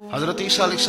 حضرت عیسیٰ علیہ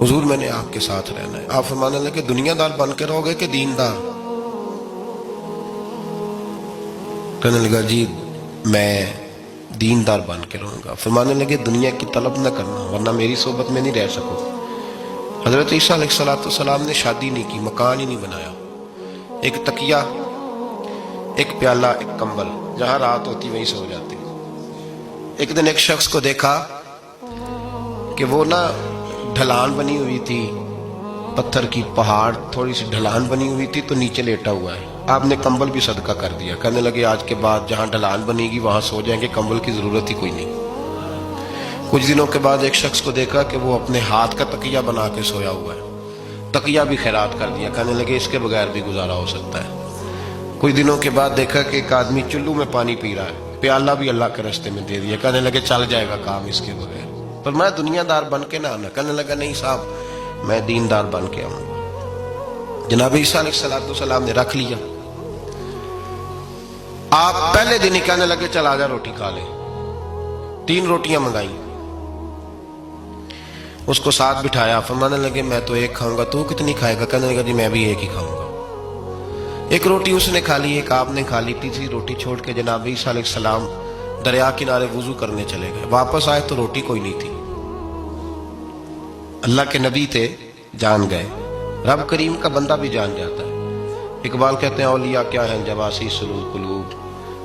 حضور، میں نے آپ کے ساتھ رہنا ہے۔ آپ فرمانے لگے دنیا دار بن کے رہو گے کہ دیندار؟ کہنے لگا جی میں دیندار بن کے رہوں گا۔ فرمانے لگے دنیا کی طلب نہ کرنا ورنہ میری صحبت میں نہیں رہ سکو۔ حضرت عیسیٰ علیہ السلام نے شادی نہیں کی، مکان ہی نہیں بنایا، ایک تکیہ، ایک پیالہ، ایک کمبل، جہاں رات ہوتی وہیں سو جاتی۔ ایک دن ایک شخص کو دیکھا کہ وہ ڈھلان بنی ہوئی تھی، پتھر کی پہاڑ، تھوڑی سی ڈھلان بنی ہوئی تھی تو نیچے لیٹا ہوا ہے۔ آپ نے کمبل بھی صدقہ کر دیا، کہنے لگے آج کے بعد جہاں ڈھلان بنے گی وہاں سو جائیں گے، کمبل کی ضرورت ہی کوئی نہیں۔ کچھ دنوں کے بعد ایک شخص کو دیکھا کہ وہ اپنے ہاتھ کا تکیہ بنا کے سویا ہوا ہے، تکیہ بھی خیرات کر دیا، کہنے لگے اس کے بغیر بھی گزارا ہو سکتا ہے۔ کچھ دنوں کے بعد دیکھا کہ ایک آدمی چلو میں پانی پی رہا ہے، پیالہ بھی اللہ کے راستے میں دے دیا، کہنے لگے چل جائے گا کام اس کے بغیر۔ پر میں دنیا دار بن کے نہ آنا، کہنے لگا نہیں صاحب میں دیندار بن کے آؤں گا۔ جناب عیسیٰ علیہ السلام نے رکھ لیا۔ آپ پہلے دن ہی کہنے لگے چل آجا روٹی کھا لے۔ 3 روٹیاں منگائیں، اس کو ساتھ بٹھایا، فرمانے لگے میں تو ایک کھاؤں گا، تو کتنی کھائے گا؟ کہنے لگا جی میں بھی ایک ہی کھاؤں گا۔ ایک روٹی اس نے کھا لی، ایک آپ نے کھا لی، تیسری روٹی چھوڑ کے جناب عیسیٰ علیہ السلام دریا کنارے وضو کرنے چلے گئے۔ واپس آئے تو روٹی کوئی نہیں تھی۔ اللہ کے نبی تھے، جان گئے۔ رب کریم کا بندہ بھی جان جاتا ہے۔ اقبال کہتے ہیں اولیاء کیا ہیں جواسی سلول قلوب،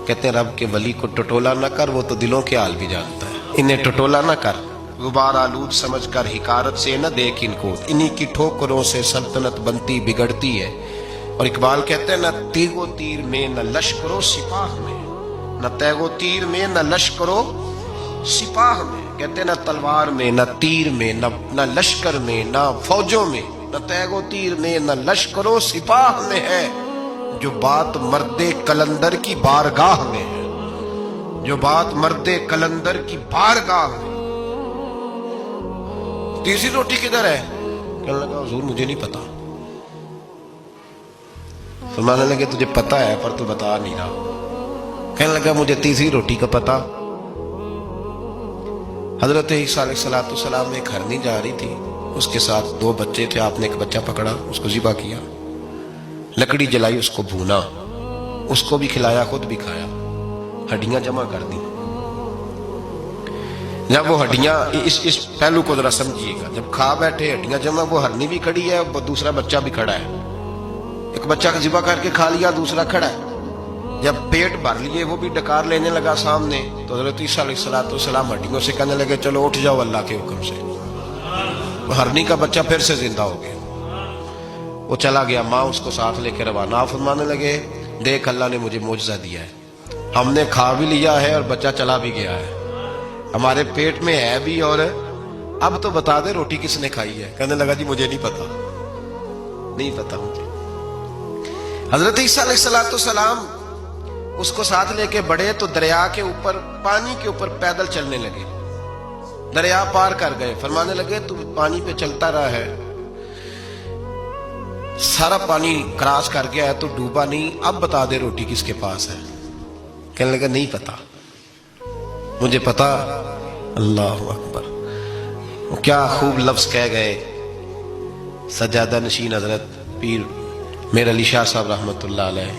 کہتے ہیں رب کے ولی کو ٹٹولا نہ کر، وہ تو دلوں کے حال بھی جانتا ہے۔ انہیں ٹٹولا نہ کر، غبار آلود سمجھ کر حقارت سے نہ دیکھ ان کو، انہی کی ٹھوکروں سے سلطنت بنتی بگڑتی ہے۔ اور اقبال کہتے ہیں نہ تیغ و تیر میں نہ لشکر و سپاہ میں، نہ تیغ و تیر میں نہ لشکر و سپاہ میں، کہتے ہیں نہ تلوار میں نہ تیر میں نہ لشکر میں نہ فوجوں میں، نہ تیغ و تیر میں نہ لشکر و سپاہ میں ہے جو بات مرد کلندر کی بارگاہ میں ہے، جو بات مرد کلندر کی بارگاہ میں۔ تیسری روٹی کدھر ہے؟ کہنے لگا حضور مجھے نہیں پتا۔ فرمانے لگے تجھے پتا ہے پر تو بتا نہیں رہا۔ کہنے لگا مجھے تیسری روٹی کا پتا۔ حضرت عیسیٰ علیہ السلام میں ایک ہرنی جا رہی تھی، اس کے ساتھ 2 بچے تھے، آپ نے ایک بچہ پکڑا، اس کو ذبح کیا، لکڑی جلائی، اس کو بھونا، اس کو بھی کھلایا، خود بھی کھایا، ہڈیاں جمع کر دی۔ جب وہ ہڈیاں، اس پہلو کو ذرا سمجھیے گا، جب کھا بیٹھے ہڈیاں جمع، وہ ہرنی بھی کھڑی ہے، دوسرا بچہ بھی کھڑا ہے، ایک بچہ ذبح کر کے کھا لیا، دوسرا کھڑا ہے۔ جب پیٹ بھر لیے وہ بھی ڈکار لینے لگا سامنے، تو حضرت عیسیٰ علیہ السلام ہڈیوں سے کہنے لگے چلو اٹھ جاؤ اللہ کے حکم سے۔ ہرنی کا بچہ پھر سے زندہ ہو گیا، وہ چلا گیا، ماں اس کو ساتھ لے کے روانہ۔ فرمانے لگے دیکھ اللہ نے مجھے معجزہ دیا ہے، ہم نے کھا بھی لیا ہے اور بچہ چلا بھی گیا ہے، ہمارے پیٹ میں ہے بھی، اور اب تو بتا دے روٹی کس نے کھائی ہے؟ کہنے لگا جی مجھے نہیں پتا، نہیں پتا مجھے۔ حضرت عیسیٰ علیہ السلام اس کو ساتھ لے کے بڑھے تو دریا کے اوپر، پانی کے اوپر پیدل چلنے لگے، دریا پار کر گئے۔ فرمانے لگے تو پانی پہ چلتا رہا ہے، سارا پانی کراس کر گیا ہے تو ڈوبا نہیں، اب بتا دے روٹی کس کے پاس ہے؟ کہنے لگا نہیں پتا، مجھے پتا۔ اللہ اکبر، کیا خوب لفظ کہہ گئے سجادہ نشین حضرت پیر میر علی شاہ صاحب رحمت اللہ علیہ،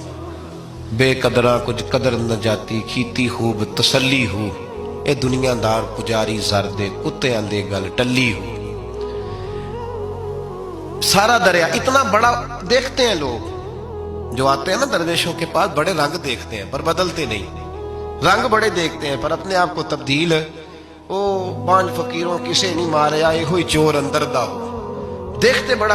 بے قدراں کچھ قدر نہ جاتی، کیتی خوب تسلی ہو، اے دنیا دار پجاری زردے، کتے اندے گل ٹلی ہو۔ سارا دریا اتنا بڑا دیکھتے ہیں لوگ جو آتے ہیں نا درویشوں کے پاس، بڑے رنگ دیکھتے ہیں پر بدلتے نہیں، رنگ بڑے دیکھتے ہیں پر اپنے آپ کو تبدیل، او 5 فقیروں کسے نہیں مارے آئے ہوئی چور اندر دا ہو، دیکھتے بڑا